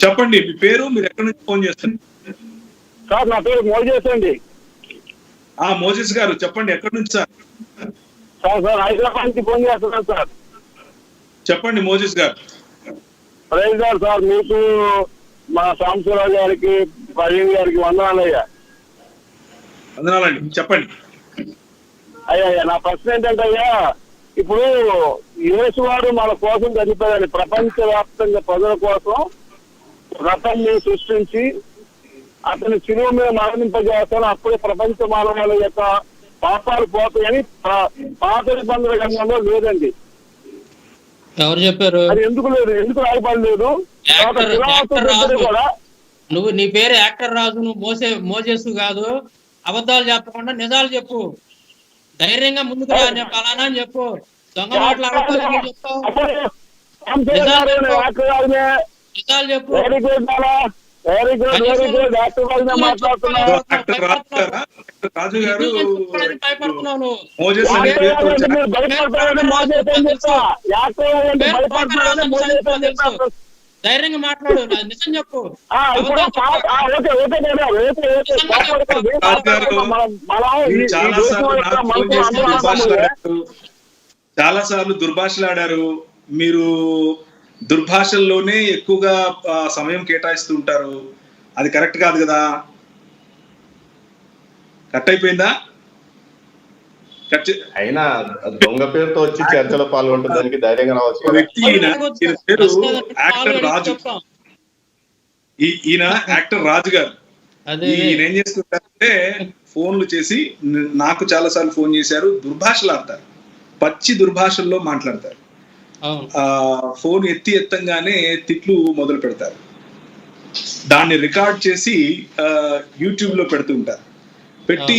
చెప్పండి మీ పేరు, మీరు ఎక్కడి నుంచి ఫోన్ చేస్తారు? సార్ నా పేరు మోజేస్ అండి. మోజెస్ గారు చెప్పండి, ఎక్కడి నుంచి సార్? సార్ హైదరాబాద్ నుంచి ఫోన్ చేస్తున్నాను సార్. చెప్పండి మోజెస్ గారు. ప్రైజ్ గారు సార్, మీకు మా సాంబశివరావు గారికి ప్రవీణ్ గారికి వందనాలయ్యా. వందనాలండి, చెప్పండి. అయ్యా నా ప్రశ్న ఏంటంటే అయ్యా, ఇప్పుడు యేసు వారు మన కోసం చనిపోయాడు. ప్రపంచవ్యాప్తంగా ప్రజల కోసం రథాన్ని సృష్టించి అతని శిలువ మీద మరణింపజేస్తాను, అప్పుడే ప్రపంచ మానవాళి యొక్క పాపాలు పోతాయని పాత నిబంధన గ్రంథంలో లేదండి. ఎవరు చెప్పారు? అది ఎందుకు లేదు, ఎందుకు రాయబడలేదు? కూడా నువ్వు నీ పేరు యాక్టర్ రాజు, నువ్వు మోజేసు కాదు. అబద్ధాలు చెప్పకుండా నిజాలు చెప్పు, ధైర్యంగా ముందుకు రా, చెప్పాలనా అని చెప్పు. దొంగ మాటలు అబద్ధాలు చెప్తావు, నిజాలు చెప్పు. Very good very good very good. Doctor గారు మాట్లాడుతున్నాను. రాజు గారు భయపడుతున్నావు నువ్వు. ధైర్యంగా మాట్లాడు, నిజం చెప్పు. చాలా సార్లు దుర్భాషలాడారు. మీరు దుర్భాషల్లోనే ఎక్కువగా సమయం కేటాయిస్తూ ఉంటారు. అది కరెక్ట్ కాదు కదా. కట్ అయిపోయిందా? అయినా దొంగ పేరుతో వచ్చి చర్చలో పాల్గొంటుందానికి ధైర్యంగా రావచ్చు. వ్యక్తి ఈయన పేరు యాక్టర్ రాజు. ఈయన యాక్టర్ రాజు గారు. ఈయన ఏం చేస్తుంటారంటే ఫోన్లు చేసి నాకు చాలా సార్లు ఫోన్ చేశారు, దుర్భాషలాడతారు, పచ్చి దుర్భాషల్లో మాట్లాడతారు. ఫోన్ ఎత్తంగానే తిట్లు మొదలు పెడతారు. దాన్ని రికార్డ్ చేసి యూట్యూబ్ లో పెడుతూ ఉంటారు. పెట్టి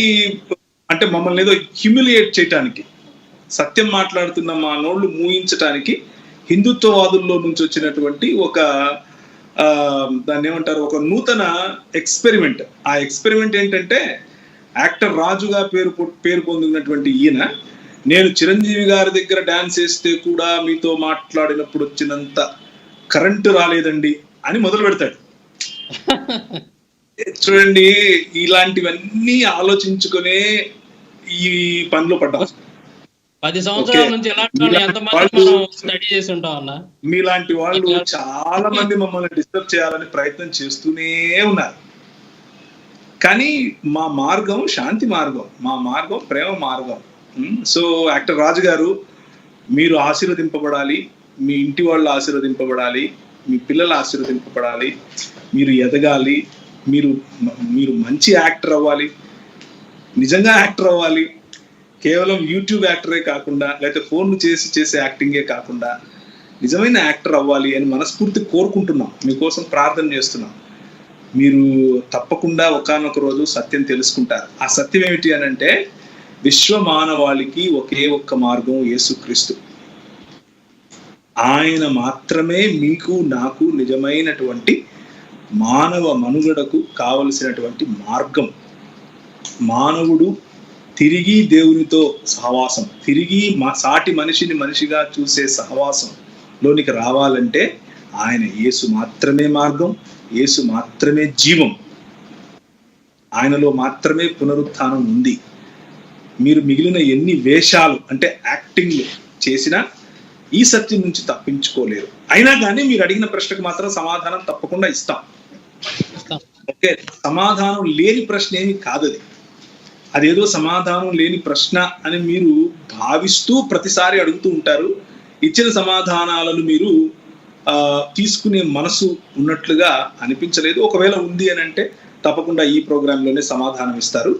అంటే మమ్మల్ని ఏదో హ్యూమిలియేట్ చేయటానికి, సత్యం మాట్లాడుతున్న మా నోళ్లు మూయించటానికి హిందుత్వవాదుల్లో నుంచి వచ్చినటువంటి ఒక దాన్ని ఏమంటారు, ఒక నూతన ఎక్స్పెరిమెంట్. ఆ ఎక్స్పెరిమెంట్ ఏంటంటే, యాక్టర్ రాజుగా పేరు పొందినటువంటి ఈయన, నేను చిరంజీవి గారి దగ్గర డాన్స్ చేస్తే కూడా మీతో మాట్లాడినప్పుడు వచ్చినంత కరెంటు రాలేదండి అని మొదలు పెడతాడు. చూడండి, ఇలాంటివన్నీ ఆలోచించుకునే ఈ పనిలో పడ్డాం. 10 సంవత్సరాల నుంచి మీలాంటి వాళ్ళు చాలా మంది మమ్మల్ని డిస్టర్బ్ చేయాలని ప్రయత్నం చేస్తూనే ఉన్నారు. కానీ మా మార్గం శాంతి మార్గం, మా మార్గం ప్రేమ మార్గం. సో యాక్టర్ రాజు గారు, మీరు ఆశీర్వదింపబడాలి, మీ ఇంటి వాళ్ళు ఆశీర్వదింపబడాలి, మీ పిల్లలు ఆశీర్వదింపబడాలి, మీరు ఎదగాలి, మీరు మంచి యాక్టర్ అవ్వాలి, నిజంగా యాక్టర్ అవ్వాలి. కేవలం యూట్యూబ్ యాక్టరే కాకుండా, లేకపోతే ఫోన్లు చేసే యాక్టింగే కాకుండా నిజమైన యాక్టర్ అవ్వాలి అని మనస్ఫూర్తి కోరుకుంటున్నాం. మీకోసం ప్రార్థన చేస్తున్నాం. మీరు తప్పకుండా ఒకానొక రోజు సత్యం తెలుసుకుంటారు. ఆ సత్యం ఏమిటి అని అంటే, విశ్వ మానవాళికి ఒకే ఒక్క మార్గం యేసుక్రీస్తు. ఆయన మాత్రమే మీకు నాకు నిజమైనటువంటి మానవ మనుగడకు కావలసినటువంటి మార్గం. మానవుడు తిరిగి దేవునితో సహవాసం, తిరిగి సాటి మనిషిని మనిషిగా చూసే సహవాసంలోనికి రావాలంటే ఆయన యేసు మాత్రమే మార్గం, యేసు మాత్రమే జీవం, ఆయనలో మాత్రమే పునరుత్థానం ఉంది. మీరు మిగిలిన ఎన్ని వేషాలు అంటే యాక్టింగ్లు చేసినా ఈ సత్యం నుంచి తప్పించుకోలేరు. అయినా కానీ మీరు అడిగిన ప్రశ్నకు మాత్రం సమాధానం తప్పకుండా ఇస్తాం. ఓకే, సమాధానం లేని ప్రశ్న ఏమి కాదు. అదేదో సమాధానం లేని ప్రశ్న అని మీరు భావిస్తూ ప్రతిసారి అడుగుతూ ఉంటారు. ఇచ్చిన సమాధానాలను మీరు తీసుకునే మనసు ఉన్నట్లుగా అనిపించలేదు. ఒకవేళ ఉంది అని అంటే తప్పకుండా ఈ ప్రోగ్రాంలోనే సమాధానం ఇస్తారు.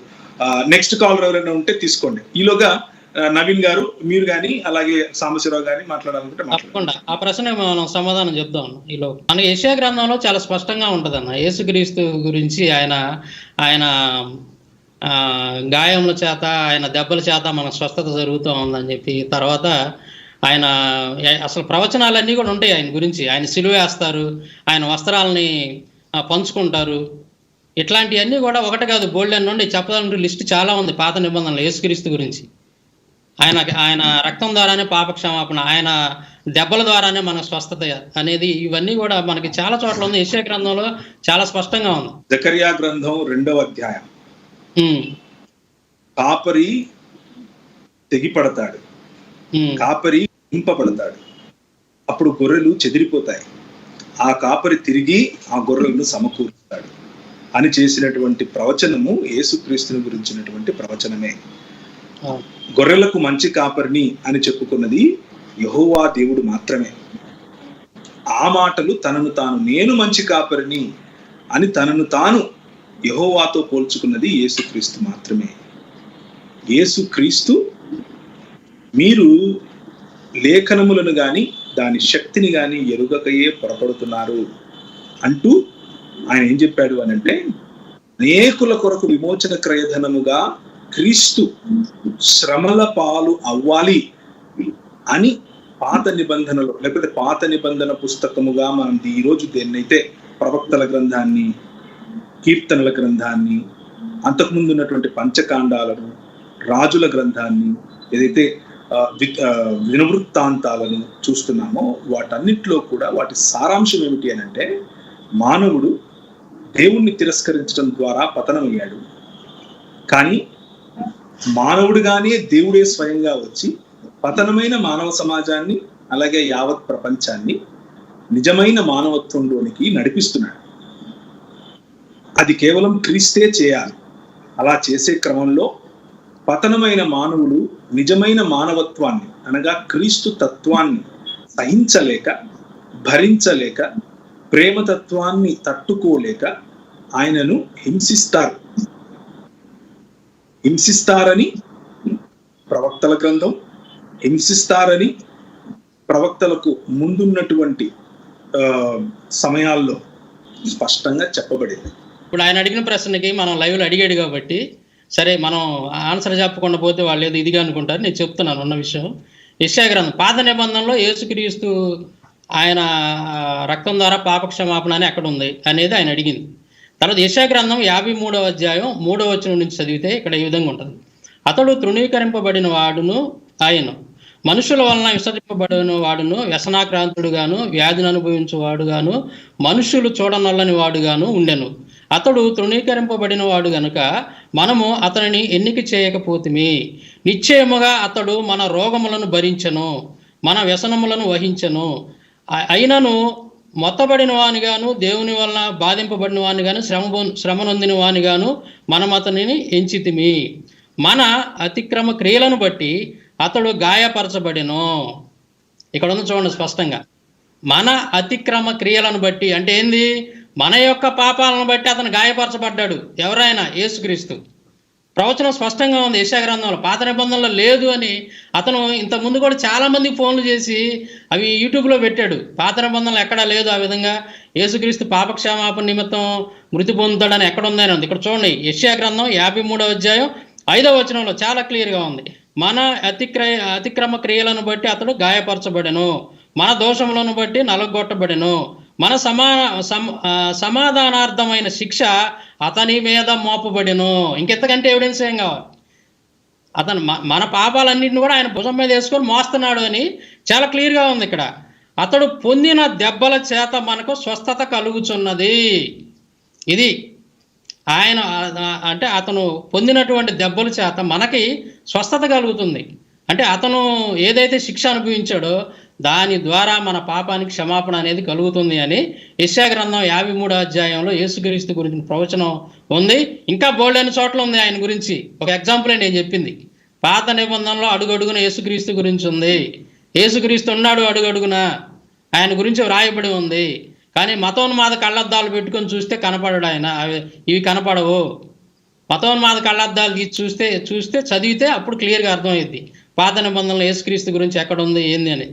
నెక్స్ట్ కాల్ ఎవరైనా ఉంటే తీసుకోండి. ఈలోగా నవీన్ గారు, మీరు కానీ అలాగే సాంబశివరావు గాని మాట్లాడాలనుకుంటే తప్పకుండా ఆ ప్రశ్న మనం సమాధానం చెప్దాం. ఈలో మన యెషయా గ్రంథంలో చాలా స్పష్టంగా ఉంటదన్న, యేసుక్రీస్తు గురించి ఆయన గాయముల చేత, ఆయన దెబ్బల చేత మన స్వస్థత జరుగుతూ ఉందని చెప్పి, తర్వాత ఆయన అసలు ప్రవచనాలన్నీ కూడా ఉంటాయి ఆయన గురించి. ఆయన సిలువ వేస్తారు, ఆయన వస్త్రాలని పంచుకుంటారు, ఇట్లాంటివన్నీ కూడా ఒకటి కాదు బోల్డెన్ నుండి చెప్పాలంటే లిస్ట్ చాలా ఉంది పాత నిబంధనలు యేసుక్రీస్తు గురించి. ఆయన రక్తం ద్వారానే పాప క్షమాపణ, ఆయన దెబ్బల ద్వారానే మనకు స్వస్థత అనేది, ఇవన్నీ కూడా మనకి చాలా చోట్ల ఉంది. యెషయా గ్రంథంలో చాలా స్పష్టంగా ఉంది. జకర్యా గ్రంథం 2వ అధ్యాయం. కాపరి తెగిపడతాడు, కాపరి హింపబడతాడు, అప్పుడు గొర్రెలు చెదిరిపోతాయి, ఆ కాపరి తిరిగి ఆ గొర్రెలను సమకూరుస్తాడు అని చేసినటువంటి ప్రవచనము యేసుక్రీస్తుని గురించినటువంటి ప్రవచనమే. గొర్రెలకు మంచి కాపరిని అని చెప్పుకున్నది యెహోవా దేవుడు మాత్రమే. ఆ మాటలు తనను తాను నేను మంచి కాపరిని అని తనను తాను యెహోవాతో పోల్చుకున్నది యేసుక్రీస్తు మాత్రమే. యేసుక్రీస్తు మీరు లేఖనములను గాని దాని శక్తిని గాని ఎరుగకయే పొరపడుతున్నారు అంటూ ఆయన ఏం చెప్పాడు అని అంటే, అనేకుల కొరకు విమోచన క్రయధనముగా క్రీస్తు శ్రమల పాలు అవ్వాలి అని పాత నిబంధనలు, లేకపోతే పాత నిబంధన పుస్తకముగా మనం ఈరోజు దేన్నైతే ప్రవక్తల గ్రంథాన్ని, కీర్తనల గ్రంథాన్ని, అంతకుముందు ఉన్నటువంటి పంచకాండాలను, రాజుల గ్రంథాన్ని, ఏదైతే వినవృత్తాంతాలను చూస్తున్నామో వాటన్నిటిలో కూడా వాటి సారాంశం ఏమిటి అని అంటే, మానవుడు దేవుణ్ణి తిరస్కరించడం ద్వారా పతనమయ్యాడు, కానీ మానవుడుగానే దేవుడే స్వయంగా వచ్చి పతనమైన మానవ సమాజాన్ని అలాగే యావత్ ప్రపంచాన్ని నిజమైన మానవత్వంలోనికి నడిపిస్తున్నాడు. అది కేవలం క్రీస్తే చేయాలి. అలా చేసే క్రమంలో పతనమైన మానవుడు నిజమైన మానవత్వాన్ని అనగా క్రీస్తు తత్వాన్ని సహించలేక, భరించలేక, ప్రేమతత్వాన్ని తట్టుకోలేక ఆయనను హింసిస్తారని ప్రవక్తల గ్రంథం, హింసిస్తారని ప్రవక్తలకు ముందున్నటువంటి సమయాల్లో స్పష్టంగా చెప్పబడింది. ఇప్పుడు ఆయన అడిగిన ప్రశ్నకి మనం లైవ్లో అడిగాడు కాబట్టి సరే, మనం ఆన్సర్ చెప్పకుండా పోతే వాళ్ళు ఏదో ఇదిగా అనుకుంటారు. నేను చెప్తున్నాను ఉన్న విషయం. యెషయా గ్రంథం పాత నిబంధనలో యేసుక్రీస్తు ఆయన రక్తం ద్వారా పాప క్షమాపణ అని ఎక్కడ ఉంది అనేది ఆయన అడిగింది. తర్వాత యెషయా గ్రంథం 53వ అధ్యాయం 3వ వచనం నుంచి చదివితే ఇక్కడ ఈ విధంగా ఉంటుంది. అతడు తృణీకరింపబడిన వాడును, ఆయన మనుషుల వలన విసర్జింపబడిన వాడును, వ్యసనాక్రాంతుడుగాను, వ్యాధిని అనుభవించువాడుగాను, మనుషులు చూడనొల్లని వాడుగాను ఉండెను. అతడు తృణీకరింపబడిన వాడు గనుక మనము అతనిని ఎన్నిక చేయకపోతిమి. నిశ్చయముగా అతడు మన రోగములను భరించెను, మన వ్యసనములను వహించెను. అయినను మొత్తబడిన వానిగాను, దేవుని వలన బాధింపబడిన వానిగాను, శ్రమ నొందిన వానిగాను మనం అతనిని ఎంచితిమి. మన అతిక్రమ క్రియలను బట్టి అతడు గాయపరచబడెను. ఇక్కడ ఉంది చూడండి స్పష్టంగా, మన అతిక్రమ క్రియలను బట్టి అంటే ఏంది? మన యొక్క పాపాలను బట్టి అతను గాయపరచబడ్డాడు. ఎవరైనా? యేసుక్రీస్తు. ప్రవచనం స్పష్టంగా ఉంది యెషయా గ్రంథంలో. పాత నిబంధనలో లేదు అని అతను ఇంతకుముందు కూడా చాలా మందికి ఫోన్లు చేసి అవి యూట్యూబ్లో పెట్టాడు. పాత నిబంధనలు ఎక్కడా లేదు ఆ విధంగా యేసుక్రీస్తు పాపక్షమాపణ నిమిత్తం మృతి పొందుతాడని ఎక్కడ ఉందని ఉంది. ఇక్కడ చూడండి, యెషయా గ్రంథం 53వ అధ్యాయం 5వ వచనంలో చాలా క్లియర్గా ఉంది. మన అతిక్రమ క్రియలను బట్టి అతడు గాయపరచబడెను, మన దోషములను బట్టి నలగొట్టబడెను, మన సమాధానార్థమైన శిక్ష అతని మీద మోపబడెను. ఇంకెంతకంటే ఎవిడెన్స్ ఏం కావాలి? అతను మన పాపాలన్నింటిని కూడా ఆయన భుజం మీద వేసుకొని మోస్తున్నాడు అని చాలా క్లియర్గా ఉంది ఇక్కడ. అతడు పొందిన దెబ్బల చేత మనకు స్వస్థత కలుగుచున్నది. ఇది ఆయన అంటే అతను పొందినటువంటి దెబ్బల చేత మనకి స్వస్థత కలుగుతుంది. అంటే అతను ఏదైతే శిక్ష అనుభవించాడో దాని ద్వారా మన పాపానికి క్షమాపణ అనేది కలుగుతుంది అని యెషయా గ్రంథం 53వ అధ్యాయంలో యేసుక్రీస్తు గురించి ప్రవచనం ఉంది. ఇంకా బోల్డ్ అయిన చోట్ల ఉంది ఆయన గురించి. ఒక ఎగ్జాంపుల్ నేను చెప్పింది, పాత నిబంధనలో అడుగడుగున యేసుక్రీస్తు గురించి ఉంది. యేసుక్రీస్తు ఉన్నాడు అడుగడుగున, ఆయన గురించి వ్రాయబడి ఉంది. కానీ మతోన్మాద కళ్ళద్దాలు పెట్టుకొని చూస్తే కనపడడు ఆయన. ఇవి కనపడవు. మతోన్మాద కళ్ళద్దాలు తీసి చూస్తే చదివితే అప్పుడు క్లియర్గా అర్థమవుద్ది పాత నిబంధనలో యేసుక్రీస్తు గురించి ఎక్కడ ఉంది ఏంది అని.